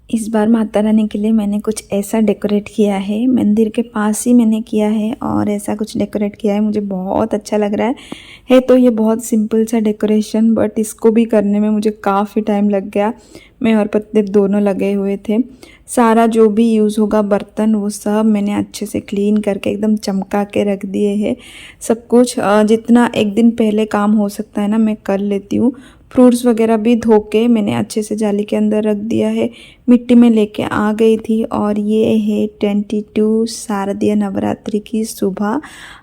इस बार माता रानी के लिए मैंने कुछ ऐसा डेकोरेट किया है, मंदिर के पास ही मैंने किया है और ऐसा कुछ डेकोरेट किया है, मुझे बहुत अच्छा लग रहा है। तो ये बहुत सिंपल सा डेकोरेशन, बट इसको भी करने में मुझे काफ़ी टाइम लग गया। मैं और पति दोनों लगे हुए थे। सारा जो भी यूज़ होगा बर्तन वो सब मैंने अच्छे से क्लीन करके एकदम चमका के रख दिए हैं। सब कुछ जितना एक दिन पहले काम हो सकता है ना, मैं कर लेती हूँ। फ्रूट्स वगैरह भी धो के मैंने अच्छे से जाली के अंदर रख दिया है। मिट्टी में लेके आ गई थी। और ये है 22 शारदीय नवरात्रि की सुबह।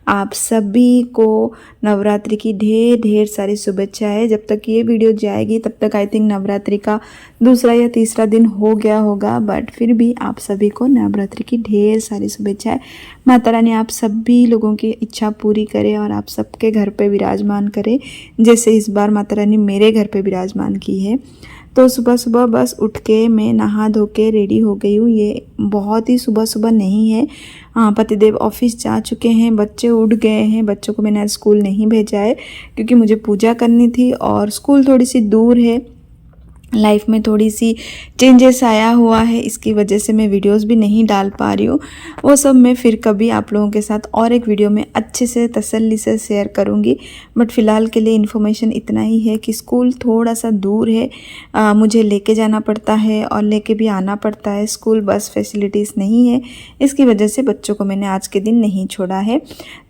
आप सभी को नवरात्रि की ढेर ढेर सारी शुभेच्छाएं। जब तक ये वीडियो जाएगी तब तक आई थिंक नवरात्रि का दूसरा या तीसरा दिन हो गया होगा, बट फिर भी आप सभी को नवरात्रि की ढेर सारी शुभेच्छाएं। माता रानी आप सभी लोगों की इच्छा पूरी करे और आप सबके घर पे विराजमान करे, जैसे इस बार माता रानी मेरे घर पे विराजमान की है। तो सुबह सुबह बस उठ के मैं नहा धो के रेडी हो गई हूँ। ये बहुत ही सुबह सुबह नहीं है। पतिदेव ऑफिस जा चुके हैं, बच्चे उठ गए हैं। बच्चों को मैंने आज स्कूल नहीं भेजा है क्योंकि मुझे पूजा करनी थी और स्कूल थोड़ी सी दूर है। लाइफ में थोड़ी सी चेंजेस आया हुआ है, इसकी वजह से मैं वीडियोस भी नहीं डाल पा रही हूँ। वो सब मैं फिर कभी आप लोगों के साथ और एक वीडियो में अच्छे से तसल्ली से शेयर करूँगी। बट फ़िलहाल के लिए इन्फॉर्मेशन इतना ही है कि स्कूल थोड़ा सा दूर है। मुझे लेके जाना पड़ता है और लेके भी आना पड़ता है। स्कूल बस फैसिलिटीज़ नहीं है, इसकी वजह से बच्चों को मैंने आज के दिन नहीं छोड़ा है।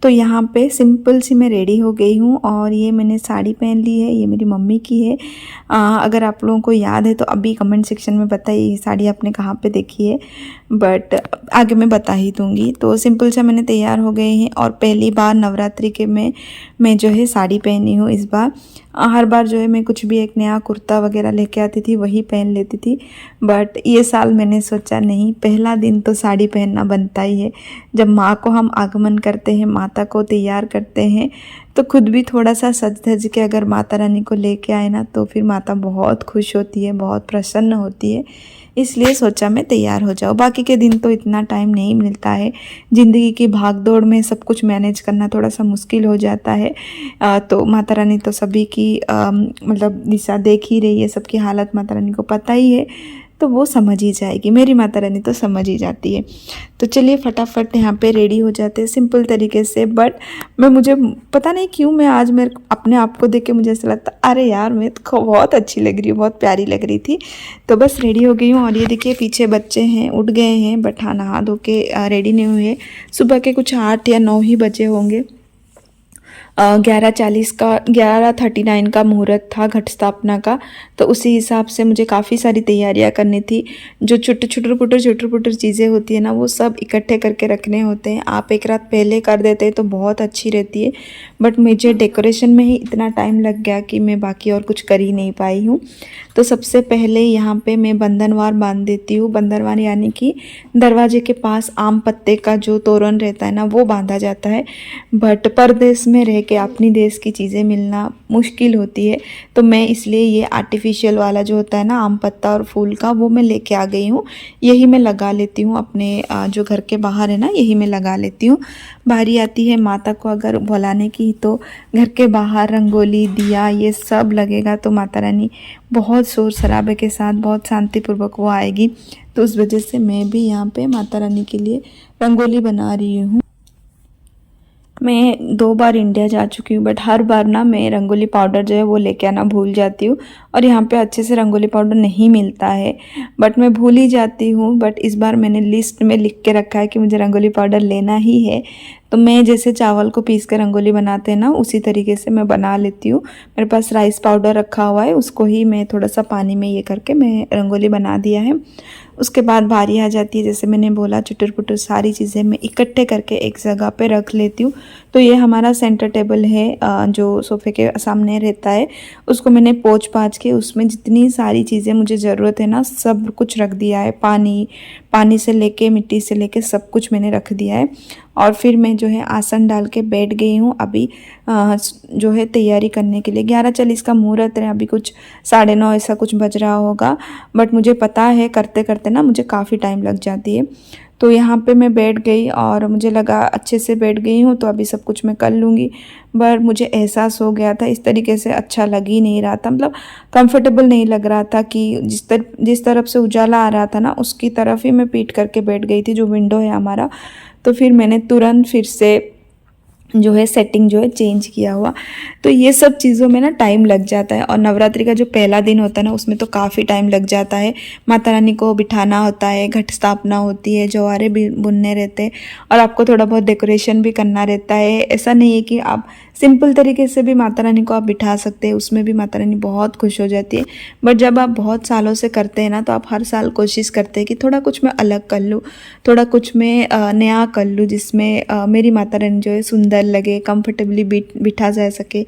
तो यहाँ पे सिंपल सी मैं रेडी हो गई हूँ और ये मैंने साड़ी पहन ली है। ये मेरी मम्मी की है। अगर आप लोगों को याद है तो अभी कमेंट सेक्शन में बताइए ये साड़ी आपने कहाँ पे देखी है, बट आगे मैं बता ही दूँगी। तो सिंपल सा मैंने तैयार हो गए हैं और पहली बार नवरात्रि के मैं जो है साड़ी पहनी हूँ इस बार। हर बार जो है मैं कुछ भी एक नया कुर्ता वगैरह लेके आती थी वही पहन लेती थी, बट ये साल मैंने सोचा नहीं, पहला दिन तो साड़ी पहनना बनता ही है। जब माँ को हम आगमन करते हैं, माता को तैयार करते हैं, तो खुद भी थोड़ा सा सज धज के अगर माता रानी को लेके आए ना तो फिर माता बहुत खुश होती है, बहुत प्रसन्न होती है। इसलिए सोचा मैं तैयार हो जाऊँ। बाकी के दिन तो इतना टाइम नहीं मिलता है, ज़िंदगी की भाग दौड़ में सब कुछ मैनेज करना थोड़ा सा मुश्किल हो जाता है। तो माता रानी तो सभी की मतलब दिशा देख ही रही है, सबकी हालत माता रानी को पता ही है, तो वो समझ ही जाएगी। मेरी माता रानी तो समझ ही जाती है। तो चलिए फटाफट यहाँ पे रेडी हो जाते हैं सिंपल तरीके से। बट मुझे पता नहीं क्यों मैं आज मेरे अपने आप को देख के मुझे ऐसा लगता अरे यार मैं तो बहुत अच्छी लग रही हूँ, बहुत प्यारी लग रही थी। तो बस रेडी हो गई हूँ और ये देखिए पीछे बच्चे हैं, उठ गए हैं, बट हाँ नहा धो के रेडी नहीं हुए। सुबह के कुछ 8 या 9 ही बजे होंगे। 11:39 का मुहूर्त था घट स्थापना का। तो उसी हिसाब से मुझे काफ़ी सारी तैयारियां करनी थी। जो छुटर पुटर चीज़ें होती है ना वो सब इकट्ठे करके रखने होते हैं। आप एक रात पहले कर देते हैं तो बहुत अच्छी रहती है, बट मुझे डेकोरेशन में ही इतना टाइम लग गया कि मैं बाकी और कुछ कर ही नहीं पाई हूँ। तो सबसे पहले यहाँ पे मैं बंधनवार बांध देती हूँ। बंधनवार यानी कि दरवाजे के पास आम पत्ते का जो तोरण रहता है ना वो बांधा जाता है। बट परदेश में रह के अपनी देश की चीज़ें मिलना मुश्किल होती है, तो मैं इसलिए ये आर्टिफिशियल वाला जो होता है ना आम पत्ता और फूल का, वो मैं लेके आ गई हूँ। यही मैं लगा लेती हूँ अपने जो घर के बाहर है ना, यही मैं लगा लेती हूँ। बारी आती है माता को अगर बुलाने की तो घर के बाहर रंगोली दिया ये सब लगेगा, तो माता रानी बहुत शोर शराबे के साथ बहुत शांतिपूर्वक वो आएगी। तो उस वजह से मैं भी यहाँ पे माता रानी के लिए रंगोली बना रही हूँ। मैं 2 बार इंडिया जा चुकी हूँ, बट हर बार ना मैं रंगोली पाउडर जो है वो लेके आना भूल जाती हूँ और यहाँ पे अच्छे से रंगोली पाउडर नहीं मिलता है, बट मैं भूल ही जाती हूँ। बट इस बार मैंने लिस्ट में लिख के रखा है कि मुझे रंगोली पाउडर लेना ही है। तो मैं जैसे चावल को पीस कर रंगोली बनाते हैं ना उसी तरीके से मैं बना लेती हूँ। मेरे पास राइस पाउडर रखा हुआ है, उसको ही मैं थोड़ा सा पानी में ये करके मैं रंगोली बना दिया है। उसके बाद बारी आ जाती है, जैसे मैंने बोला चुटर पुटर सारी चीज़ें मैं इकट्ठे करके एक जगह पे रख लेती हूँ। तो ये हमारा सेंटर टेबल है जो सोफ़े के सामने रहता है, उसको मैंने पोंछ पाछ के उसमें जितनी सारी चीज़ें मुझे ज़रूरत है ना सब कुछ रख दिया है। पानी से लेके मिट्टी से लेके सब कुछ मैंने रख दिया है। और फिर मैं जो है आसन डाल के बैठ गई हूँ। अभी जो है तैयारी करने के लिए। 11:40 का मुहूर्त है, अभी कुछ 9:30 ऐसा कुछ बज रहा होगा, बट मुझे पता है करते करते ना मुझे काफ़ी टाइम लग जाती है। तो यहाँ पे मैं बैठ गई और मुझे लगा अच्छे से बैठ गई हूँ तो अभी सब कुछ मैं कर लूँगी, पर मुझे एहसास हो गया था इस तरीके से अच्छा लग ही नहीं रहा था, मतलब कंफर्टेबल नहीं लग रहा था कि जिस तरफ से उजाला आ रहा था ना उसकी तरफ ही मैं पीठ करके बैठ गई थी, जो विंडो है हमारा। तो फिर मैंने तुरंत फिर से जो है सेटिंग जो है चेंज किया हुआ। तो ये सब चीज़ों में ना टाइम लग जाता है, और नवरात्रि का जो पहला दिन होता है ना उसमें तो काफ़ी टाइम लग जाता है। माता रानी को बिठाना होता है, घट स्थापना होती है, जवारे भी बुनने रहते हैं, और आपको थोड़ा बहुत डेकोरेशन भी करना रहता है। ऐसा नहीं है कि आप सिंपल तरीके से भी माता रानी को आप बिठा सकते हैं, उसमें भी माता रानी बहुत खुश हो जाती है। बट जब आप बहुत सालों से करते हैं ना तो आप हर साल कोशिश करते हैं कि थोड़ा कुछ मैं अलग कर लूँ, थोड़ा कुछ मैं नया कर लूँ, जिसमें मेरी माता रानी जो है सुंदर लगे, कंफर्टेबली बिठा जा सके।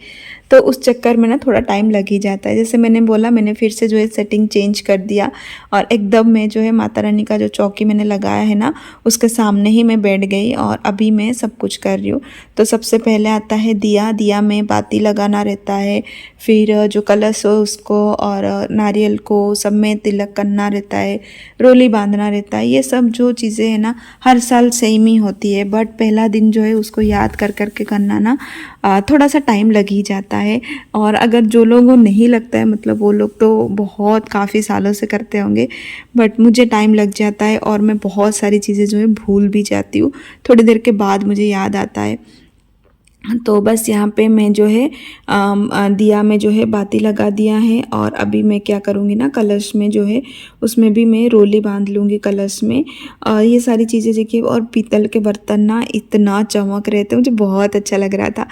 तो उस चक्कर में ना थोड़ा टाइम लग ही जाता है। जैसे मैंने बोला, मैंने फिर से जो है सेटिंग चेंज कर दिया, और एकदम मैं जो है माता रानी का जो चौकी मैंने लगाया है ना उसके सामने ही मैं बैठ गई, और अभी मैं सब कुछ कर रही हूँ। तो सबसे पहले आता है दिया में बाती लगाना रहता है, फिर जो कलश हो उसको और नारियल को सब में तिलक करना रहता है, रोली बांधना रहता है। ये सब जो चीज़ें हैं ना हर साल सेम ही होती है, बट पहला दिन जो है उसको याद कर करके करना ना थोड़ा सा टाइम लग ही जाता है। और अगर जो लोगों को नहीं लगता है, मतलब वो लोग तो बहुत काफ़ी सालों से करते होंगे, बट मुझे टाइम लग जाता है और मैं बहुत सारी चीज़ें जो है भूल भी जाती हूँ, थोड़ी देर के बाद मुझे याद आता है। तो बस यहाँ पे मैं जो है दिया में जो है बाती लगा दिया है, और अभी मैं क्या करूँगी ना कलश में जो है उसमें भी मैं रोली बांध लूँगी कलश में। ये सारी चीज़ें देखिए, और पीतल के बर्तन ना इतना चमक रहे थे, मुझे बहुत अच्छा लग रहा था।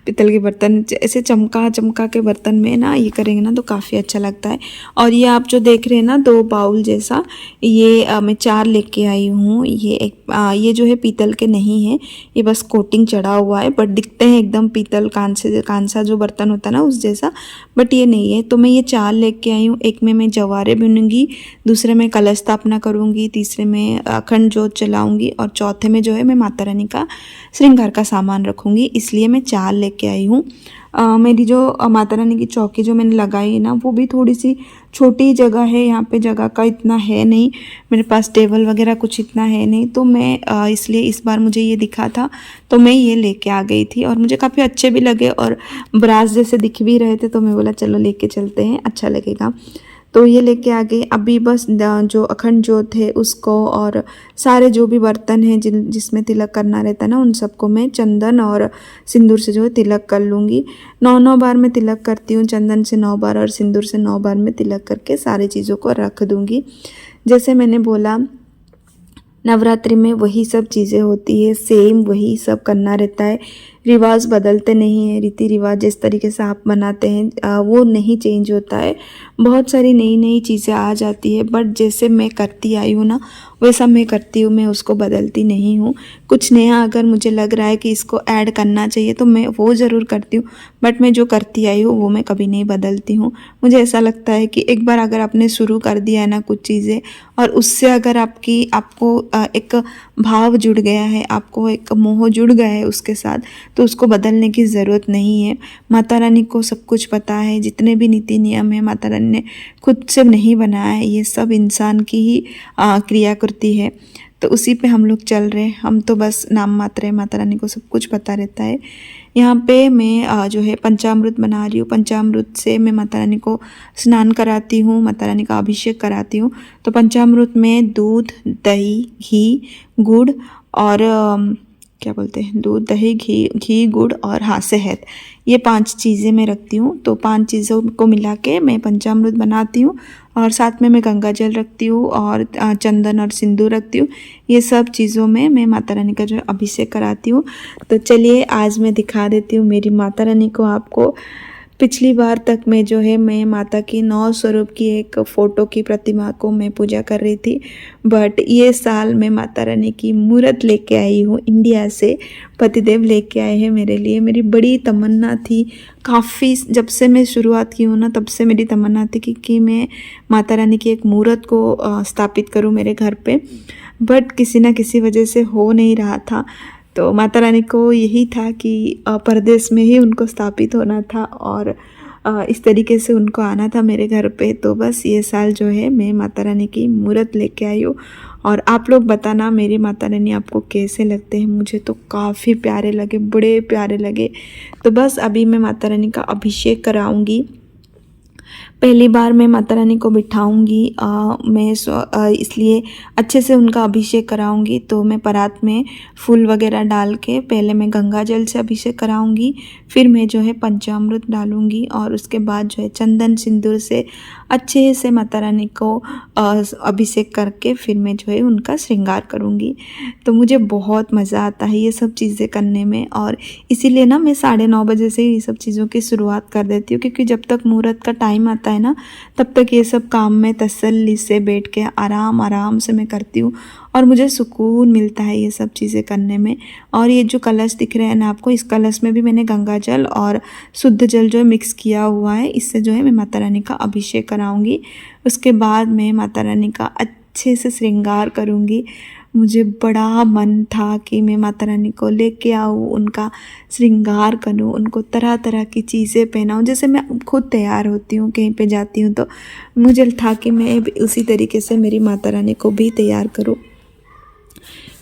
पीतल के बर्तन ऐसे चमका चमका के बर्तन में ना ये करेंगे ना तो काफ़ी अच्छा लगता है। और ये आप जो देख रहे हैं ना 2 बाउल जैसा, ये मैं 4 लेके आई हूँ। ये जो है पीतल के नहीं है, ये बस कोटिंग चढ़ा हुआ है, बट दिखते हैं एकदम पीतल कांसा जो बर्तन होता है ना उस जैसा, बट ये नहीं है। तो मैं ये 4 लेके आई हूँ। एक में मैं जवारे बुनूंगी, दूसरे में कलश स्थापना करूँगी, तीसरे में अखंड जोत जलाऊंगी, और चौथे में जो है मैं माता रानी का श्रृंगार का सामान रखूँगी। इसलिए मैं 4 लेके आई हूँ। मेरी जो माता रानी की चौकी जो मैंने लगाई है ना वो भी थोड़ी सी छोटी जगह है, यहाँ पे जगह का इतना है नहीं, मेरे पास टेबल वगैरह कुछ इतना है नहीं, तो मैं इसलिए इस बार मुझे ये दिखा था तो मैं ये लेके आ गई थी, और मुझे काफ़ी अच्छे भी लगे और ब्रास जैसे दिख भी रहे थे, तो मैं बोला चलो लेके चलते हैं, अच्छा लगेगा। तो ये लेके आ गई। अभी बस जो अखंड जोत है उसको और सारे जो भी बर्तन हैं जिसमें तिलक करना रहता है ना उन सबको मैं चंदन और सिंदूर से जो है तिलक कर लूँगी। 9 बार मैं तिलक करती हूँ, चंदन से 9 बार और सिंदूर से 9 बार मैं तिलक करके सारी चीज़ों को रख दूँगी। जैसे मैंने बोला नवरात्रि में वही सब चीज़ें होती है, सेम वही सब करना रहता है, रिवाज बदलते नहीं हैं, रीति रिवाज जिस तरीके से आप मनाते हैं वो नहीं चेंज होता है। बहुत सारी नई नई चीज़ें आ जाती है, बट जैसे मैं करती आई हूँ ना वैसा मैं करती हूँ, मैं उसको बदलती नहीं हूँ। कुछ नया अगर मुझे लग रहा है कि इसको ऐड करना चाहिए तो मैं वो ज़रूर करती हूँ, बट मैं जो करती आई हूँ वो मैं कभी नहीं बदलती हूँ। मुझे ऐसा लगता है कि एक बार अगर आपने शुरू कर दिया है ना कुछ चीज़ें, और उससे अगर आपको एक भाव जुड़ गया है, आपको एक मोह जुड़ गया है उसके साथ, तो उसको बदलने की ज़रूरत नहीं है। माता रानी को सब कुछ पता है, जितने भी नीति नियम है माता रानी ने खुद से नहीं बनाया है, ये सब इंसान की ही क्रियाकृति है। तो उसी पे हम लोग चल रहे हैं, हम तो बस नाम मात्र है, माता रानी को सब कुछ पता रहता है। यहाँ पे मैं जो है पंचामृत बना रही हूँ। पंचामृत से मैं माता रानी को स्नान कराती हूँ, माता रानी का अभिषेक कराती हूँ। तो पंचामृत में दूध, दही, घी, गुड़ और क्या बोलते हैं, दूध, दही, घी, गुड़ और हाँ शहद, ये 5 चीज़ें मैं रखती हूँ। तो 5 चीज़ों को मिला के मैं पंचामृत बनाती हूँ, और साथ में मैं गंगा जल रखती हूँ और चंदन और सिंदूर रखती हूँ। ये सब चीज़ों में मैं माता रानी का जो अभिषेक कराती हूँ। तो चलिए आज मैं दिखा देती हूँ मेरी माता रानी को आपको। पिछली बार तक मैं जो है मैं माता की 9 स्वरूप की एक फ़ोटो की प्रतिमा को मैं पूजा कर रही थी, बट ये साल मैं माता रानी की मूर्त लेके आई हूँ इंडिया से। पतिदेव लेके आए हैं मेरे लिए। मेरी बड़ी तमन्ना थी, काफ़ी जब से मैं शुरुआत की हूँ ना तब से मेरी तमन्ना थी कि मैं माता रानी की एक मूर्त को स्थापित करूँ मेरे घर पे, बट किसी ना किसी वजह से हो नहीं रहा था। तो माता रानी को यही था कि परदेश में ही उनको स्थापित होना था और इस तरीके से उनको आना था मेरे घर पे। तो बस ये साल जो है मैं माता रानी की मूर्त लेके आई हूँ। और आप लोग बताना मेरी माता रानी आपको कैसे लगते हैं। मुझे तो काफ़ी प्यारे लगे, बड़े प्यारे लगे। तो बस अभी मैं माता रानी का अभिषेक कराऊंगी। पहली बार मैं माता रानी को बिठाऊंगी, इसलिए अच्छे से उनका अभिषेक कराऊंगी। तो मैं परात में फूल वगैरह डाल के पहले मैं गंगा जल से अभिषेक कराऊंगी, फिर मैं जो है पंचामृत डालूंगी और उसके बाद जो है चंदन सिंदूर से अच्छे से माता रानी को अभिषेक करके फिर मैं जो है उनका श्रृंगार करूंगी। तो मुझे बहुत मज़ा आता है ये सब चीज़ें करने में, और इसीलिए ना मैं 9:30 बजे से ये सब चीज़ों की शुरुआत कर देती हूँ, क्योंकि जब तक मुहूर्त का टाइम आता है ना तब तक ये सब काम में तसल्ली से बैठ के आराम आराम से मैं करती हूँ और मुझे सुकून मिलता है ये सब चीज़ें करने में। और ये जो कलश दिख रहे हैं ना आपको, इस कलश में भी मैंने गंगा जल और शुद्ध जल जो है मिक्स किया हुआ है। इससे जो है मैं माता रानी का अभिषेक कराऊंगी। उसके बाद मैं माता रानी का अच्छे से श्रृंगार करूंगी। मुझे बड़ा मन था कि मैं माता रानी को लेके आऊँ, उनका श्रृंगार करूँ, उनको तरह तरह की चीज़ें पहनाऊँ। जैसे मैं खुद तैयार होती हूँ कहीं पे जाती हूँ, तो मुझे था कि मैं उसी तरीके से मेरी माता रानी को भी तैयार करूँ।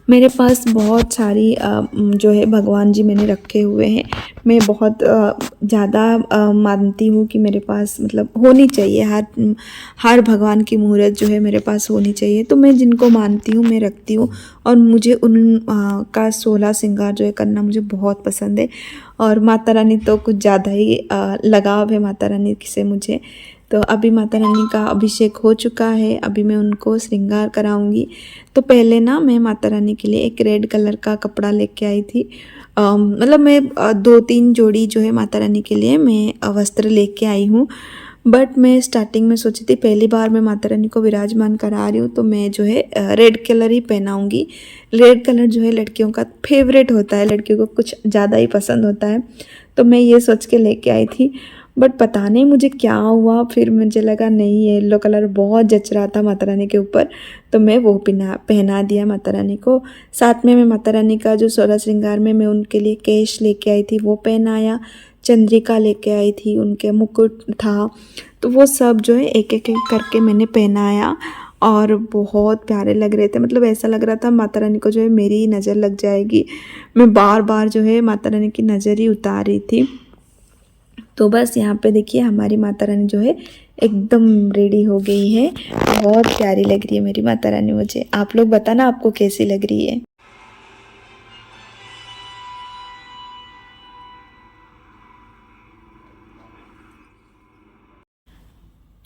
मेरे पास बहुत सारी जो है भगवान जी मैंने रखे हुए हैं। मैं बहुत ज़्यादा मानती हूँ कि मेरे पास मतलब होनी चाहिए, हर भगवान की मूर्त जो है मेरे पास होनी चाहिए। तो मैं जिनको मानती हूँ मैं रखती हूँ, और मुझे उन का 16 श्रृंगार जो है करना मुझे बहुत पसंद है। और माता रानी तो कुछ ज़्यादा ही लगाव है माता रानी से मुझे। तो अभी माता रानी का अभिषेक हो चुका है, अभी मैं उनको श्रृंगार कराऊंगी। तो पहले ना मैं माता रानी के लिए एक रेड कलर का कपड़ा लेके आई थी। मतलब मैं 2-3 जोड़ी जो है माता रानी के लिए मैं वस्त्र लेके आई हूँ। बट मैं स्टार्टिंग में सोची थी पहली बार मैं माता रानी को विराजमान करा रही हूँ तो मैं जो है रेड कलर ही पहनाऊँगी। रेड कलर जो है लड़कियों का फेवरेट होता है, लड़कियों को कुछ ज़्यादा ही पसंद होता है। तो मैं ये सोच के लेके आई थी, बट पता नहीं मुझे क्या हुआ, फिर मुझे लगा नहीं येलो कलर बहुत जच रहा था माता रानी के ऊपर, तो मैं वो पहना दिया माता रानी को। साथ में मैं माता रानी का जो 16 श्रृंगार में मैं उनके लिए केश लेके आई थी वो पहनाया, चंद्रिका लेके आई थी, उनके मुकुट था, तो वो सब जो है एक एक करके मैंने पहनाया और बहुत प्यारे लग रहे थे। मतलब ऐसा लग रहा था माता रानी को जो है मेरी ही नज़र लग जाएगी। मैं बार बार जो है माता रानी की नज़र ही उतार रही थी। तो बस यहाँ पे देखिए हमारी माता रानी जो है एकदम रेडी हो गई है। बहुत प्यारी लग रही है मेरी माता रानी मुझे। आप लोग बताना आपको कैसी लग रही है।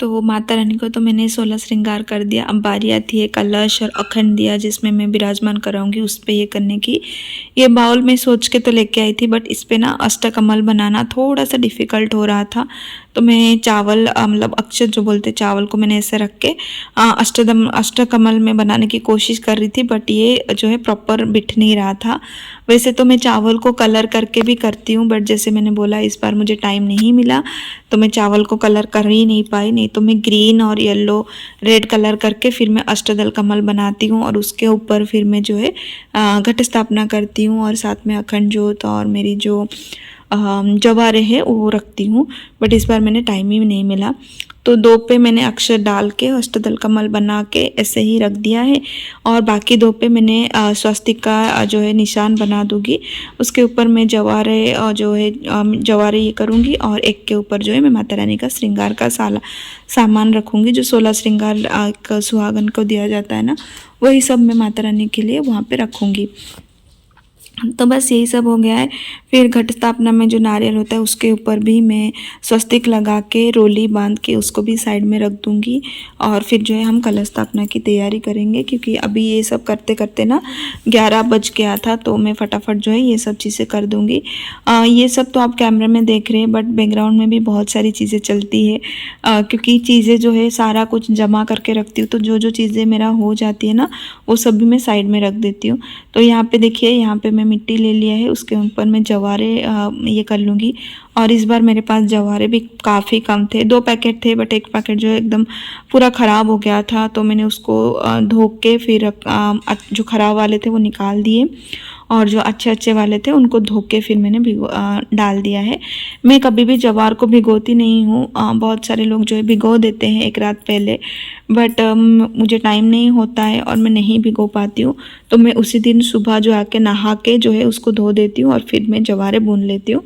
तो माता रानी को तो मैंने 16 श्रृंगार कर दिया। अब बारी आती है कलश और अखंड दिया जिसमें मैं विराजमान कराऊंगी, उस पे ये करने की। ये बाउल में सोच के तो लेके आई थी, बट इस पे ना अष्टकमल बनाना थोड़ा सा डिफ़िकल्ट हो रहा था। तो मैं चावल मतलब अक्षत जो बोलते चावल को मैंने ऐसे रख के अष्टकमल में बनाने की कोशिश कर रही थी, बट ये जो है प्रॉपर बिठ नहीं रहा था। वैसे तो मैं चावल को कलर करके भी करती हूँ, बट जैसे मैंने बोला इस बार मुझे टाइम नहीं मिला तो मैं चावल को कलर कर ही नहीं पाई। नहीं तो मैं ग्रीन और येलो रेड कलर करके फिर मैं अष्टदल कमल बनाती हूँ और उसके ऊपर फिर मैं जो है घट स्थापना करती हूँ और साथ में अखंड जोत और मेरी जो जवारे है वो रखती हूँ। बट इस बार मैंने टाइम ही नहीं मिला, तो 2 पे मैंने अक्षर डाल के अष्टदल कमल बना के ऐसे ही रख दिया है। और बाकी 2 पे मैंने स्वस्तिक का जो है निशान बना दूँगी। उसके ऊपर मैं जवारे जो है जवारे ये करूँगी और एक के ऊपर जो है मैं माता रानी का श्रृंगार का सामान रखूँगी। जो 16 श्रृंगार सुहागन को दिया जाता है ना, वही सब मैं माता रानी के लिए वहाँ पे रखूँगी। तो बस यही सब हो गया है। फिर घट स्थापना में जो नारियल होता है उसके ऊपर भी मैं स्वस्तिक लगा के रोली बांध के उसको भी साइड में रख दूंगी। और फिर जो है हम कलश स्थापना की तैयारी करेंगे, क्योंकि अभी ये सब करते करते ना 11 बज गया था, तो मैं फटाफट जो है ये सब चीज़ें कर दूंगी। ये सब तो आप कैमरे में देख रहे हैं, बट बैकग्राउंड में भी बहुत सारी चीज़ें चलती है, क्योंकि चीज़ें जो है सारा कुछ जमा करके रखती हूँ, तो जो जो चीज़ें मेरा हो जाती है ना वो सब भी मैं साइड में रख देती हूँ। तो यहाँ पे देखिए, यहाँ पे मैं मिट्टी ले लिया है, उसके ऊपर मैं जवारे ये कर लूँगी। और इस बार मेरे पास जवारे भी काफ़ी कम थे, 2 पैकेट थे, बट एक पैकेट जो है एकदम पूरा ख़राब हो गया था, तो मैंने उसको धो के फिर जो ख़राब वाले थे वो निकाल दिए। और जो अच्छे अच्छे वाले थे उनको धो के फिर मैंने डाल दिया है। मैं कभी भी ज्वार को भिगोती नहीं हूँ। बहुत सारे लोग जो है भिगो देते हैं एक रात पहले, बट मुझे टाइम नहीं होता है और मैं नहीं भिगो पाती हूँ। तो मैं उसी दिन सुबह जो आके नहा के जो है उसको धो देती हूँ और फिर मैं ज्वारे भून लेती हूँ।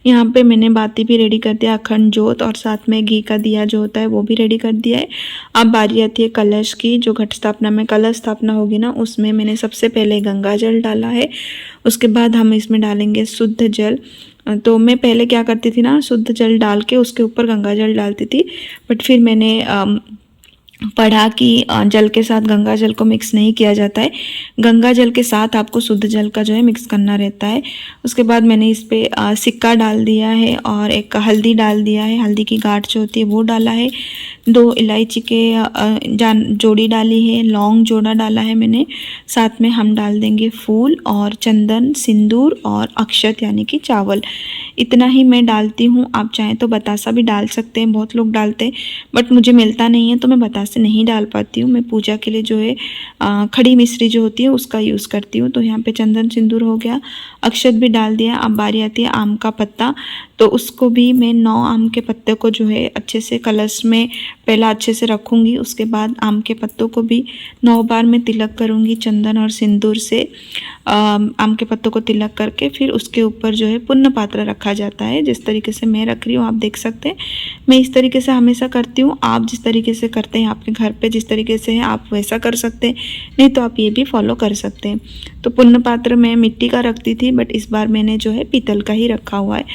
यहाँ पे मैंने बाती भी रेडी कर दिया, अखंड जोत और साथ में घी का दिया जो होता है वो भी रेडी कर दिया है। अब बारी आती है कलश की। जो घट स्थापना में कलश स्थापना होगी ना, उसमें मैंने सबसे पहले गंगा जल डाला है। उसके बाद हम इसमें डालेंगे शुद्ध जल। तो मैं पहले क्या करती थी ना, शुद्ध जल डाल के उसके ऊपर गंगा जल डालती थी, बट फिर मैंने पढ़ा कि जल के साथ गंगा जल को मिक्स नहीं किया जाता है, गंगा जल के साथ आपको शुद्ध जल का जो है मिक्स करना रहता है। उसके बाद मैंने इस पर सिक्का डाल दिया है और एक हल्दी डाल दिया है, हल्दी की गांठ जो होती है वो डाला है। 2 इलायची के जोड़ी डाली है, लौंग जोड़ा डाला है मैंने। साथ में हम डाल देंगे फूल और चंदन, सिंदूर और अक्षत यानी कि चावल। इतना ही मैं डालती हूँ। आप चाहें तो बतासा भी डाल सकते हैं, बहुत लोग डालते हैं, बट मुझे मिलता नहीं है तो मैं बतासे नहीं डाल पाती हूँ। मैं पूजा के लिए जो है खड़ी मिश्री जो होती है उसका यूज़ करती हूँ। तो यहाँ पे चंदन सिंदूर हो गया, अक्षत भी डाल दिया। अब बारी आती है आम का पत्ता। तो उसको भी मैं 9 आम के पत्ते को जो है अच्छे से कलश में पहला अच्छे से रखूँगी। उसके बाद आम के पत्तों को भी 9 बार मैं तिलक करूँगी चंदन और सिंदूर से। आम के पत्तों को तिलक करके फिर उसके ऊपर जो है पुण्य पात्र रखा जाता है। जिस तरीके से मैं रख रही हूँ आप देख सकते हैं, मैं इस तरीके से हमेशा करती हूँ। आप जिस तरीके से करते हैं, आपके घर पे जिस तरीके से है आप वैसा कर सकते हैं, नहीं तो आप ये भी फॉलो कर सकते हैं। तो पुण्य पात्र मैं मिट्टी का रखती थी, बट इस बार मैंने जो है पीतल का ही रखा हुआ है।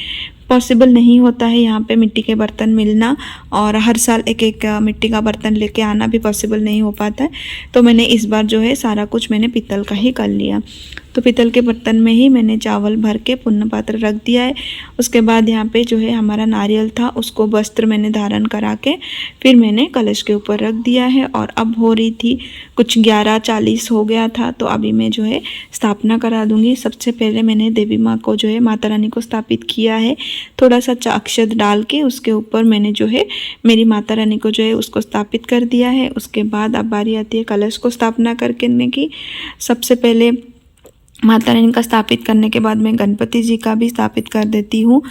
पॉसिबल नहीं होता है यहाँ पे मिट्टी के बर्तन मिलना, और हर साल एक एक मिट्टी का बर्तन लेके आना भी पॉसिबल नहीं हो पाता है। तो मैंने इस बार जो है सारा कुछ मैंने पीतल का ही कर लिया। तो पीतल के बर्तन में ही मैंने चावल भर के पुण्य पात्र रख दिया है। उसके बाद यहाँ पे जो है हमारा नारियल था, उसको वस्त्र मैंने धारण करा के फिर मैंने कलश के ऊपर रख दिया है। और अब हो रही थी कुछ 11:40 हो गया था, तो अभी मैं जो है स्थापना करा दूँगी। सबसे पहले मैंने देवी माँ को जो है माता रानी को स्थापित किया है। थोड़ा सा अक्षत डाल के उसके ऊपर मैंने जो है मेरी माता रानी को जो है उसको स्थापित कर दिया है। उसके बाद अब बारी आती है कलश को स्थापना करने की। सबसे पहले माता रानी का स्थापित करने के बाद मैं गणपति जी का भी स्थापित कर देती हूँ।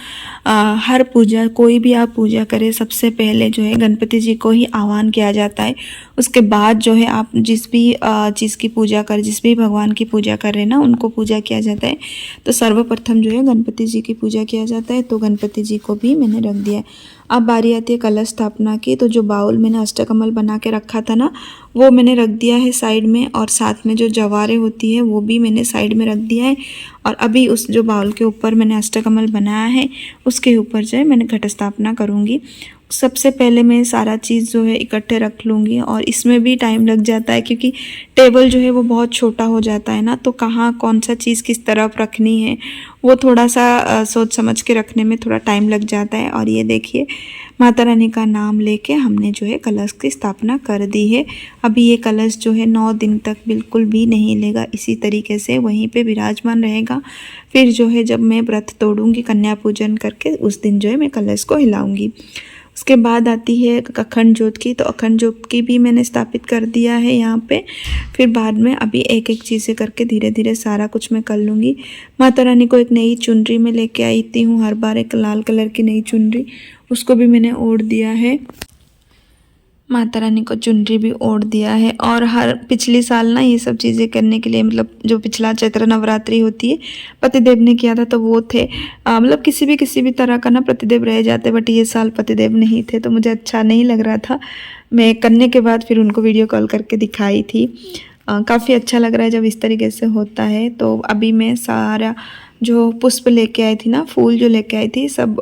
हर पूजा, कोई भी आप पूजा करें, सबसे पहले जो है गणपति जी को ही आह्वान किया जाता है। उसके बाद जो है आप जिस भी चीज़ की पूजा कर, जिस भी भगवान की पूजा कर रहे हैं ना, उनको पूजा किया जाता है। तो सर्वप्रथम जो है गणपति जी की पूजा किया जाता है। तो गणपति जी को भी मैंने रख दिया है। अब बारी आती है कलश स्थापना की। तो जो बाउल मैंने अष्टकमल बना के रखा था ना, वो मैंने रख दिया है साइड में, और साथ में जो जवारे होती है वो भी मैंने साइड में रख दिया है। और अभी उस जो बाउल के ऊपर मैंने अष्टकमल बनाया है उसके ऊपर जो है मैंने घट स्थापना करूँगी। सबसे पहले मैं सारा चीज़ जो है इकट्ठे रख लूँगी, और इसमें भी टाइम लग जाता है क्योंकि टेबल जो है वो बहुत छोटा हो जाता है ना, तो कहाँ कौन सा चीज़ किस तरफ रखनी है वो थोड़ा सा सोच समझ के रखने में थोड़ा टाइम लग जाता है। और ये देखिए माता रानी का नाम लेके हमने जो है कलश की स्थापना कर दी है। अभी ये कलश जो है 9 दिन तक बिल्कुल भी नहीं लेगा, इसी तरीके से वहीं पे विराजमान रहेगा। फिर जो है जब मैं व्रत तोड़ूंगी कन्या पूजन करके, उस दिन जो है मैं कलश को हिलाऊंगी। उसके बाद आती है अखंड ज्योत की। तो अखंड ज्योत की भी मैंने स्थापित कर दिया है यहाँ पे। फिर बाद में अभी एक एक चीज़ें करके धीरे धीरे सारा कुछ मैं कर लूँगी। माता रानी को एक नई चुनरी में लेके आई थी हूँ हर बार, एक लाल कलर की नई चुनरी, उसको भी मैंने ओढ़ दिया है। माता रानी को चुनरी भी ओढ़ दिया है। और हर पिछली साल ना ये सब चीज़ें करने के लिए, मतलब जो पिछला चैत्र नवरात्रि होती है पतिदेव ने किया था, तो वो थे मतलब किसी भी तरह का ना पतिदेव रह जाते, बट ये साल पतिदेव नहीं थे तो मुझे अच्छा नहीं लग रहा था। मैं करने के बाद फिर उनको वीडियो कॉल करके दिखाई थी। काफ़ी अच्छा लग रहा है जब इस तरीके से होता है। तो अभी मैं सारा जो पुष्प लेके आई थी ना, फूल जो लेके आई थी, सब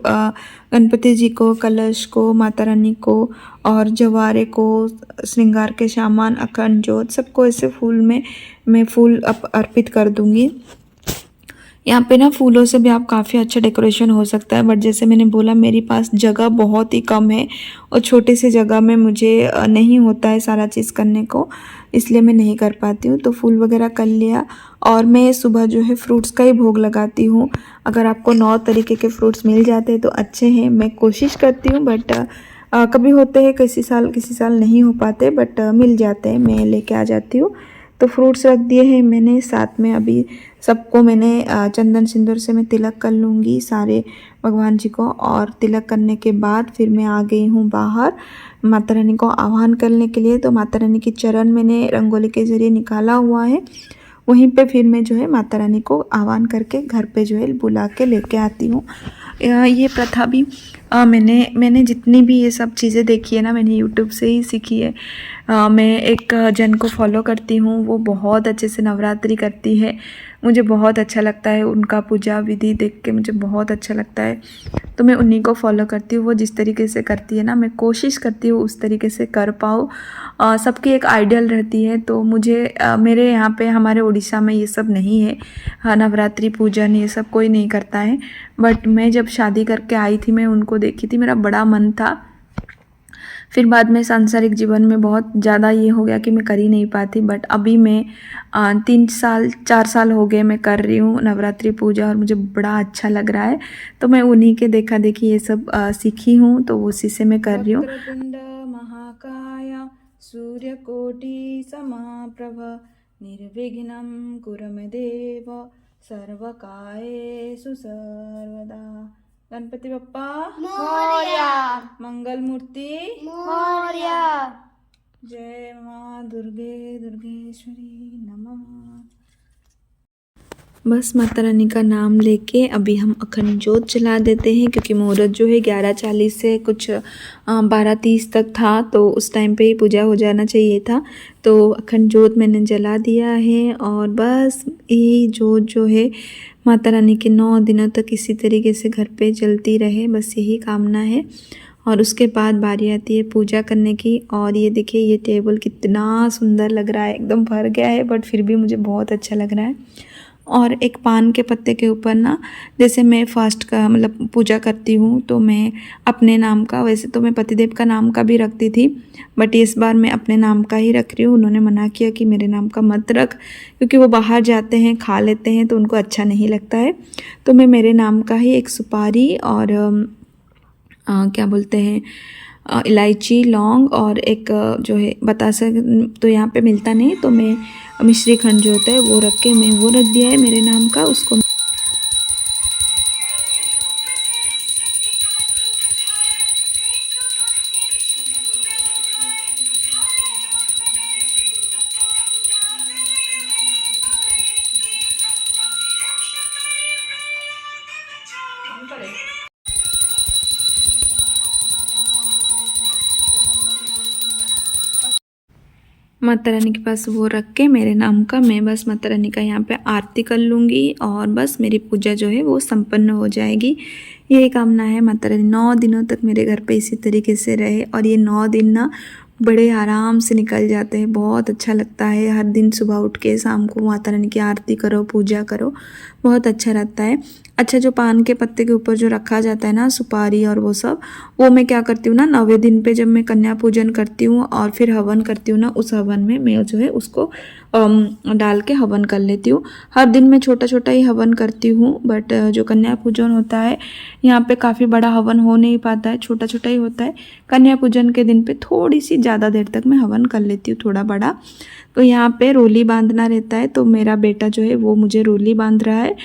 गणपति जी को, कलश को, माता रानी को और जवारे को, श्रृंगार के सामान, अखंड ज्योत, सबको ऐसे फूल में मैं फूल अर्पित कर दूंगी। यहाँ पे ना फूलों से भी आप काफ़ी अच्छा डेकोरेशन हो सकता है, बट जैसे मैंने बोला मेरे पास जगह बहुत ही कम है और छोटे से जगह में मुझे नहीं होता है सारा चीज़ करने को, इसलिए मैं नहीं कर पाती हूँ। तो फूल वगैरह कर लिया। और मैं सुबह जो है फ्रूट्स का ही भोग लगाती हूँ। अगर आपको 9 तरीके के फ्रूट्स मिल जाते हैं तो अच्छे हैं, मैं कोशिश करती हूँ, बट कभी होते हैं किसी साल नहीं हो पाते, बट मिल जाते हैं, मैं लेके आ जाती हूँ। तो फ्रूट्स रख दिए हैं मैंने। साथ में अभी सबको मैंने चंदन सिंदूर से मैं तिलक कर लूँगी सारे भगवान जी को। और तिलक करने के बाद फिर मैं आ गई हूँ बाहर माता रानी को आह्वान करने के लिए। तो माता रानी की चरण मैंने रंगोली के ज़रिए निकाला हुआ है, वहीं पे फिर मैं जो है माता रानी को आह्वान करके घर पे जो है बुला के लेके आती हूँ। ये प्रथा भी मैंने जितनी भी ये सब चीज़ें देखी है ना, मैंने यूट्यूब से ही सीखी है। मैं एक जन को फॉलो करती हूँ, वो बहुत अच्छे से नवरात्रि करती है, मुझे बहुत अच्छा लगता है उनका पूजा विधि देख के, मुझे बहुत अच्छा लगता है। तो मैं उन्हीं को फॉलो करती हूँ। वो जिस तरीके से करती है ना, मैं कोशिश करती हूँ उस तरीके से कर पाऊँ। सबकी एक आइडियल रहती है, तो मुझे मेरे यहाँ पे हमारे उड़ीसा में ये सब नहीं है। नवरात्रि पूजन ये सब कोई नहीं करता है। बट मैं जब शादी करके आई थी, मैं उनको देखी थी, मेरा बड़ा मन था। फिर बाद में सांसारिक जीवन में बहुत ज़्यादा ये हो गया कि मैं कर ही नहीं पाती। बट अभी मैं 3 साल 4 साल हो गए मैं कर रही हूँ नवरात्रि पूजा, और मुझे बड़ा अच्छा लग रहा है। तो मैं उन्हीं के देखा देखी ये सब सीखी हूँ, तो उसी से मैं कर रही हूँ। वक्रतुंड महाकाय सूर्यकोटि समाप्रभ निर्विघ्नं कुरु मे देव सर्वकार्येषु सर्वदा। गणपति बप्पा मोरया, मंगल मूर्ति मोरया। जय माँ दुर्गेश्वरी नमः। बस माता रानी का नाम लेके अभी हम अखंड ज्योत जला देते हैं, क्योंकि मुहूर्त जो है 11:40 से कुछ 12:30 तक था, तो उस टाइम पे ही पूजा हो जाना चाहिए था। तो अखंड ज्योत मैंने जला दिया है, और बस यही ज्योत जो है माता रानी के 9 दिनों तक इसी तरीके से घर पे जलती रहे, बस यही कामना है। और उसके बाद बारी आती है पूजा करने की। और ये देखिए, ये टेबल कितना सुंदर लग रहा है, एकदम भर गया है, बट फिर भी मुझे बहुत अच्छा लग रहा है। और एक पान के पत्ते के ऊपर ना, जैसे मैं फास्ट का मतलब पूजा करती हूँ, तो मैं अपने नाम का, वैसे तो मैं पतिदेव का नाम का भी रखती थी, बट इस बार मैं अपने नाम का ही रख रही हूँ। उन्होंने मना किया कि मेरे नाम का मत रख, क्योंकि वो बाहर जाते हैं खा लेते हैं तो उनको अच्छा नहीं लगता है। तो मैं मेरे नाम का ही एक सुपारी और क्या बोलते हैं इलायची, लौंग और एक जो है बतासा, तो यहाँ पे मिलता नहीं, तो मैं मिश्री खंड जो होता है वो रख के मैं वो रख दिया है मेरे नाम का उसको। माता रानी के पास वो रख के मेरे नाम का मैं बस माता रानी का यहाँ पे आरती कर लूँगी, और बस मेरी पूजा जो है वो संपन्न हो जाएगी। ये कामना है माता रानी 9 दिनों तक मेरे घर पे इसी तरीके से रहे। और ये 9 दिन ना बड़े आराम से निकल जाते हैं, बहुत अच्छा लगता है। हर दिन सुबह उठ के शाम को माता रानी की आरती करो, पूजा करो, बहुत अच्छा रहता है। अच्छा, जो पान के पत्ते के ऊपर जो रखा जाता है ना सुपारी और वो सब, वो मैं क्या करती हूँ ना, 9वें दिन पे जब मैं कन्या पूजन करती हूँ और फिर हवन करती हूँ ना, उस हवन में मैं जो है उसको डाल के हवन कर लेती हूँ। हर दिन मैं छोटा छोटा ही हवन करती हूँ, बट जो कन्या पूजन होता है यहाँ पे काफ़ी बड़ा हवन हो नहीं पाता है, छोटा छोटा ही होता है। कन्या पूजन के दिन पे थोड़ी सी ज़्यादा देर तक मैं हवन कर लेती हूँ, थोड़ा बड़ा। तो यहाँ पे रोली बांधना रहता है, तो मेरा बेटा जो है वो मुझे रोली बांध रहा है,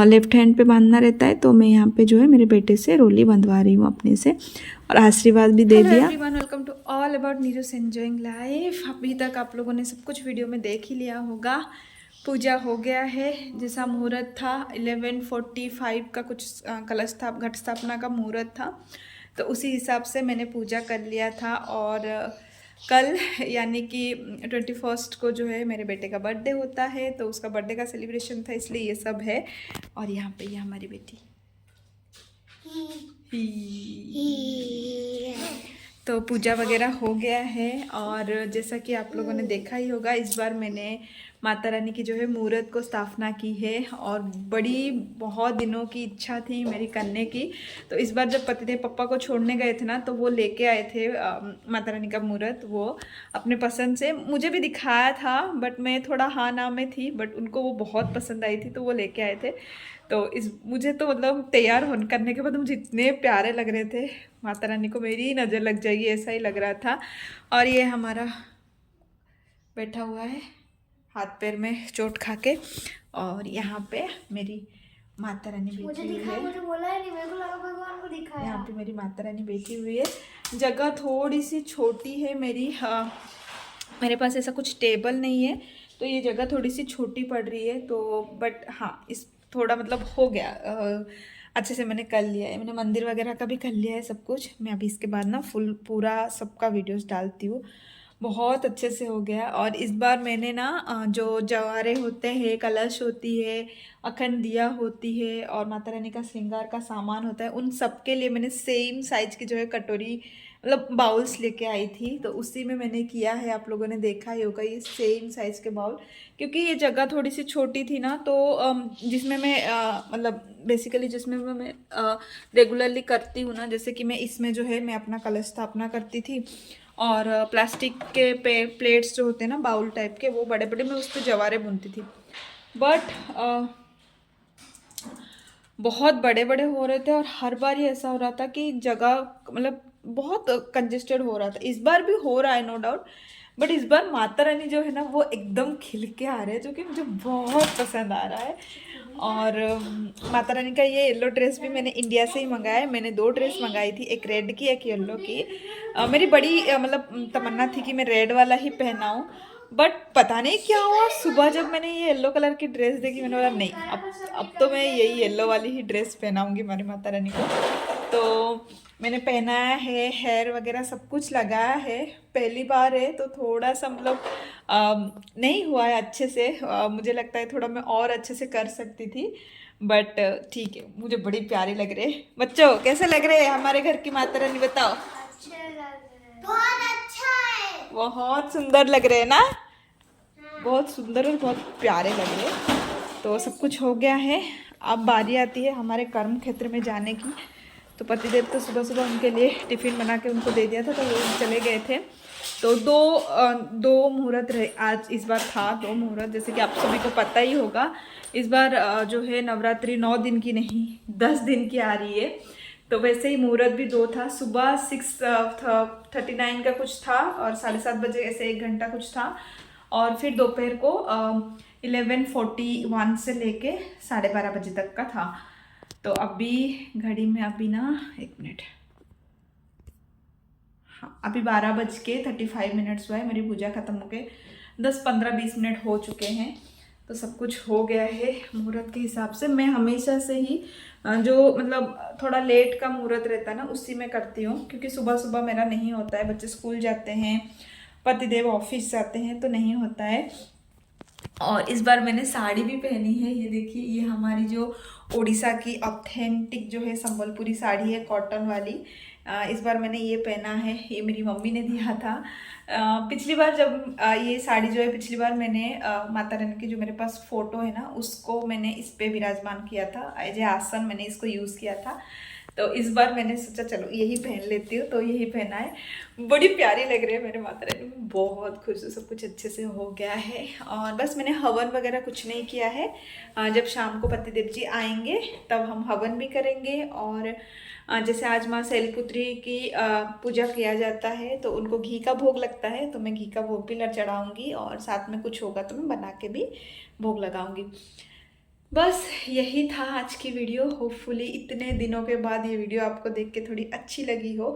लेफ्ट हैंड पे बांधना रहता है, तो मैं यहाँ पे जो है मेरे बेटे से रोली बंधवा रही हूँ अपने से, और आशीर्वाद भी दे दिया। Everyone, welcome to all about Neeru's enjoying life. अभी तक आप लोगों ने सब कुछ वीडियो में देख ही लिया होगा। पूजा हो गया है, जैसा मुहूर्त था 11:45 का कुछ कलश था, घट स्थापना का मुहूर्त था, तो उसी हिसाब से मैंने पूजा कर लिया था। और कल यानी कि 21 को जो है मेरे बेटे का बर्थडे होता है, तो उसका बर्थडे का सेलिब्रेशन था, इसलिए ये सब है। और यहाँ पे ये हमारी बेटी तो पूजा वगैरह हो गया है। और जैसा कि आप लोगों ने देखा ही होगा, इस बार मैंने माता रानी की जो है मूर्त को स्थापना की है, और बड़ी बहुत दिनों की इच्छा थी मेरी करने की। तो इस बार जब पतिदेव पप्पा को छोड़ने गए थे ना, तो वो लेके आए थे माता रानी का मूर्त, वो अपने पसंद से मुझे भी दिखाया था, बट मैं थोड़ा हाँ ना में थी, बट उनको वो बहुत पसंद आई थी, तो वो लेके आए थे। तो इस मुझे तो मतलब तैयार होने करने के बाद मुझे इतने प्यारे लग रहे थे, माता रानी को मेरी नज़र लग जाएगी ऐसा ही लग रहा था। और ये हमारा बैठा हुआ है हाथ पैर में चोट खा के। और यहाँ पे मेरी माता रानी बैठी हुई है। मुझे बोला ही नहीं, मेरे को लगा भगवान को दिखाया। यहाँ पे मेरी माता रानी बैठी हुई है। जगह थोड़ी सी छोटी है मेरी, मेरे पास ऐसा कुछ टेबल नहीं है तो ये जगह थोड़ी सी छोटी पड़ रही है। तो बट हाँ, इस थोड़ा मतलब हो गया, अच्छे से मैंने कर लिया है। मैंने मंदिर वगैरह का भी कर लिया है सब कुछ। मैं अभी इसके बाद ना पूरा सबका वीडियोस डालती हूँ। बहुत अच्छे से हो गया। और इस बार मैंने ना जो जवारे होते हैं, कलश होती है, अखंड दिया होती है और माता रानी का श्रृंगार का सामान होता है, उन सब के लिए मैंने सेम साइज की जो है कटोरी मतलब बाउल्स लेके आई थी। तो उसी में मैंने किया है। आप लोगों ने देखा ही होगा ये सेम साइज़ के बाउल, क्योंकि ये जगह थोड़ी सी छोटी थी ना। तो जिसमें मैं मतलब बेसिकली जिसमें मैं रेगुलरली करती हूँ ना, जैसे कि मैं इसमें जो है मैं अपना कलश स्थापना करती थी और प्लास्टिक के प्लेट्स जो होते हैं ना बाउल टाइप के, वो बड़े बड़े, मैं उस पर जवारे बुनती थी। बट बहुत बड़े बड़े हो रहे थे और हर बार ही ऐसा हो रहा था कि जगह मतलब बहुत कंजेस्टेड हो रहा था। इस बार भी हो रहा है नो डाउट, बट इस बार माता रानी जो है ना वो एकदम खिल के आ रहे हैं, जो कि मुझे बहुत पसंद आ रहा है। और माता रानी का ये येलो ड्रेस भी मैंने इंडिया से ही मंगाया है। मैंने 2 ड्रेस मंगाई थी, एक रेड की एक येलो की। मेरी बड़ी मतलब तमन्ना थी कि मैं रेड वाला ही पहनाऊँ, बट पता नहीं क्या हुआ, सुबह जब मैंने ये येलो कलर की ड्रेस देखी मैंने बोला नहीं, अब तो मैं यही येलो वाली ही ड्रेस पहनाऊंगी हमारी माता रानी को। तो मैंने पहनाया है, हेयर वगैरह सब कुछ लगाया है। पहली बार है तो थोड़ा सा मतलब नहीं हुआ है अच्छे से। मुझे लगता है थोड़ा मैं और अच्छे से कर सकती थी, बट ठीक है, मुझे बड़ी प्यारी लग रहे हैं। बच्चों कैसे लग रहे हैं हमारे घर की माता रानी, बताओ। अच्छे लग रहे हैं। बहुत अच्छा है। बहुत सुंदर लग रहे हैं ना, बहुत सुंदर और बहुत प्यारे लग रहे हैं। तो सब कुछ हो गया है। अब बारी आती है हमारे कर्म क्षेत्र में जाने की। तो पतिदेव तो सुबह सुबह उनके लिए टिफ़िन बना के उनको दे दिया था, तो वो चले गए थे। तो दो मुहूर्त रहे आज, इस बार था 2 मुहूर्त, जैसे कि आप सभी को पता ही होगा। इस बार जो है नवरात्रि 9 दिन की नहीं 10 दिन की आ रही है। तो वैसे ही मुहूर्त भी 2 था। सुबह 6:39 का कुछ था और 7:30 बजे ऐसे 1 घंटा कुछ था। और फिर दोपहर को 11:41 से लेके 12:30 बजे तक का था। तो अभी घड़ी में अभी ना 1 मिनट, हाँ अभी 12:35 हुआ है। मेरी पूजा खत्म हो के 10-15-20 मिनट हो चुके हैं। तो सब कुछ हो गया है मुहूर्त के हिसाब से। मैं हमेशा से ही जो मतलब थोड़ा लेट का मुहूर्त रहता है ना उसी में करती हूँ, क्योंकि सुबह सुबह मेरा नहीं होता है। बच्चे स्कूल जाते हैं, पतिदेव ऑफिस जाते हैं, तो नहीं होता है। और इस बार मैंने साड़ी भी पहनी है। ये देखिए, ये हमारी जो उड़ीसा की ऑथेंटिक जो है संबलपुरी साड़ी है, कॉटन वाली। इस बार मैंने ये पहना है, ये मेरी मम्मी ने दिया था। पिछली बार जब ये साड़ी जो है, पिछली बार मैंने माता रानी की जो मेरे पास फ़ोटो है ना उसको मैंने इस पे विराजमान किया था, एज ए आसन मैंने इसको यूज़ किया था। तो इस बार मैंने सोचा चलो यही पहन लेती हूँ, तो यही पहना है। बड़ी प्यारी लग रही है मेरे माता रानी, बहुत खुश हूँ। सब कुछ अच्छे से हो गया है और बस मैंने हवन वगैरह कुछ नहीं किया है। जब शाम को पतिदेव जी आएंगे तब हम हवन भी करेंगे। और जैसे आज माँ शैलपुत्री की पूजा किया जाता है तो उनको घी का भोग लगता है, तो मैं घी का भोग भी चढ़ाऊँगी और साथ में कुछ होगा तो मैं बना के भी भोग लगाऊँगी। बस यही था आज की वीडियो। होपफुली इतने दिनों के बाद ये वीडियो आपको देख के थोड़ी अच्छी लगी हो।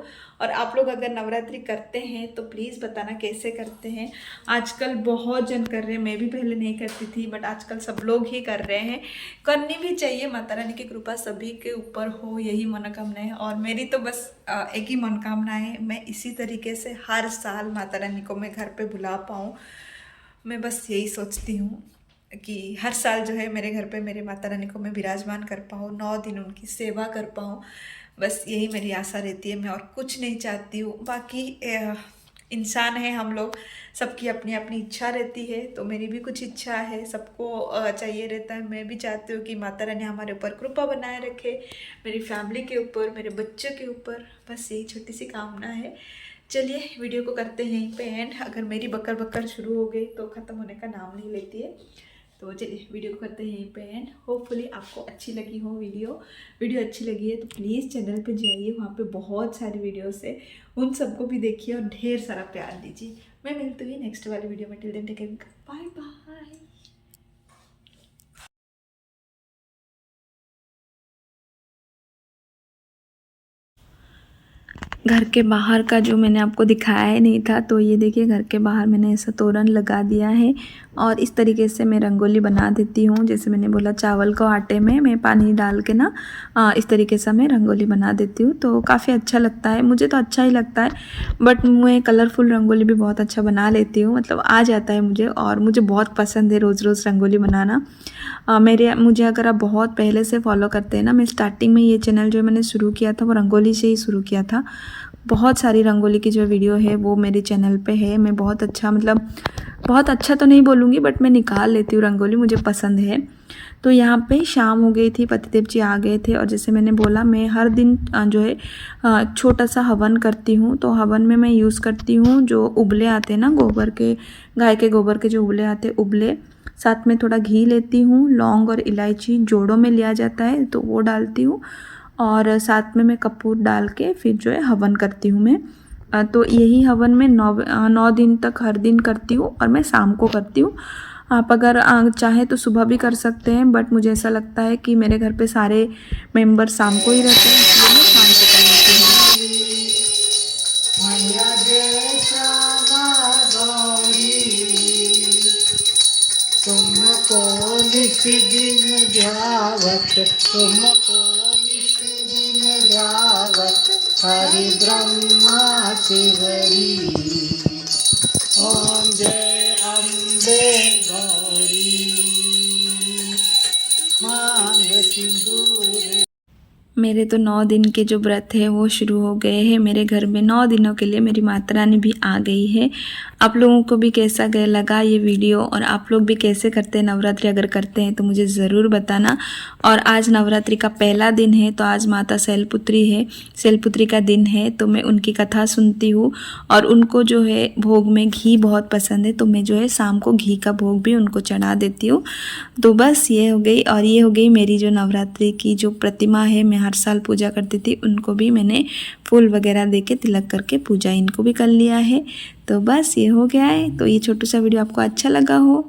और आप लोग अगर नवरात्रि करते हैं तो प्लीज़ बताना कैसे करते हैं। आजकल बहुत जन कर रहे हैं, मैं भी पहले नहीं करती थी, बट आजकल सब लोग ही कर रहे हैं। करनी भी चाहिए, माता रानी की कृपा सभी के ऊपर हो, यही मनोकामना है। और मेरी तो बस एक ही मनोकामना है, मैं इसी तरीके से हर साल माता रानी को मैं घर पर बुला पाऊँ। मैं बस यही सोचती हूँ कि हर साल जो है मेरे घर पे मेरे माता रानी को मैं विराजमान कर पाऊँ, 9 दिन उनकी सेवा कर पाऊँ। बस यही मेरी आशा रहती है, मैं और कुछ नहीं चाहती हूँ। बाकी इंसान है हम लोग, सबकी अपनी अपनी इच्छा रहती है, तो मेरी भी कुछ इच्छा है, सबको चाहिए रहता है। मैं भी चाहती हूँ कि माता रानी हमारे ऊपर कृपा बनाए रखे, मेरी फैमिली के ऊपर, मेरे बच्चों के ऊपर। बस यही छोटी सी कामना है। चलिए वीडियो को करते हैं यहीं पे एंड। अगर मेरी बकर बकर शुरू हो गई तो ख़त्म होने का नाम नहीं लेती है। तो चलिए वीडियो को करते हैं यहीं पे एंड। होपफुली आपको अच्छी लगी हो वीडियो अच्छी लगी है तो प्लीज़ चैनल पे जाइए, वहाँ पे बहुत सारी वीडियोस है, उन सबको भी देखिए और ढेर सारा प्यार दीजिए। मैं मिलती हुई नेक्स्ट वाली वीडियो में। Till then take care, bye bye. घर के बाहर का जो मैंने आपको दिखाया ही नहीं था, तो ये देखिए घर के बाहर मैंने ऐसा तोरण लगा दिया है। और इस तरीके से मैं रंगोली बना देती हूँ। जैसे मैंने बोला चावल को आटे में मैं पानी डाल के ना इस तरीके से मैं रंगोली बना देती हूँ, तो काफ़ी अच्छा लगता है। मुझे तो अच्छा ही लगता है, बट मैं कलरफुल रंगोली भी बहुत अच्छा बना लेती हूँ, मतलब आ जाता है मुझे, और मुझे बहुत पसंद है रोज़ रोज़ रंगोली बनाना। मुझे अगर आप बहुत पहले से फॉलो करते हैं ना, मैं स्टार्टिंग में ये चैनल जो मैंने शुरू किया था वो रंगोली से ही शुरू किया था। बहुत सारी रंगोली की जो वीडियो है वो मेरे चैनल पे है। मैं बहुत अच्छा, मतलब बहुत अच्छा तो नहीं बोलूँगी, बट मैं निकाल लेती हूँ रंगोली, मुझे पसंद है। तो यहाँ पे शाम हो गई थी, पतिदेव जी आ गए थे, और जैसे मैंने बोला मैं हर दिन जो है छोटा सा हवन करती हूँ। तो हवन में मैं यूज़ करती हूँ जो उबले आते हैं ना, गोबर के, गाय के गोबर के जो उबले आते हैं, उबले, साथ में थोड़ा घी लेती हूँ, लौंग और इलायची जोड़ों में लिया जाता है तो वो डालती हूँ, और साथ में मैं कपूर डाल के फिर जो है हवन करती हूँ मैं। तो यही हवन मैं 9 दिन तक हर दिन करती हूँ, और मैं शाम को करती हूँ। आप अगर चाहें तो सुबह भी कर सकते हैं, बट मुझे ऐसा लगता है कि मेरे घर पे सारे मेंबर शाम को ही रहते हैं, इसलिए मैं शाम को कर लेती हूँ। तुमको निस दिन ध्यावत, तुमको निस दिन ध्यावत, हरि ब्रह्मा शिवरी, ओम जय अम्बे गौरी, मांग सिंदूर। मेरे तो 9 दिन के जो व्रत है वो शुरू हो गए हैं। मेरे घर में 9 दिनों के लिए मेरी माता रानी भी आ गई है। आप लोगों को भी कैसा लगा ये वीडियो, और आप लोग भी कैसे करते हैं नवरात्रि, अगर करते हैं तो मुझे ज़रूर बताना। और आज नवरात्रि का पहला दिन है, तो आज माता शैलपुत्री है, शैलपुत्री का दिन है, तो मैं उनकी कथा सुनती हूँ। और उनको जो है भोग में घी बहुत पसंद है, तो मैं जो है शाम को घी का भोग भी उनको चढ़ा देती हूँ। तो बस ये हो गई, और ये हो गई मेरी जो नवरात्रि की जो प्रतिमा है, मैं हर साल पूजा करती थी, उनको भी मैंने फूल वगैरह दे के तिलक करके पूजा इनको भी कर लिया है। तो बस ये हो गया है। तो ये छोटा सा वीडियो आपको अच्छा लगा हो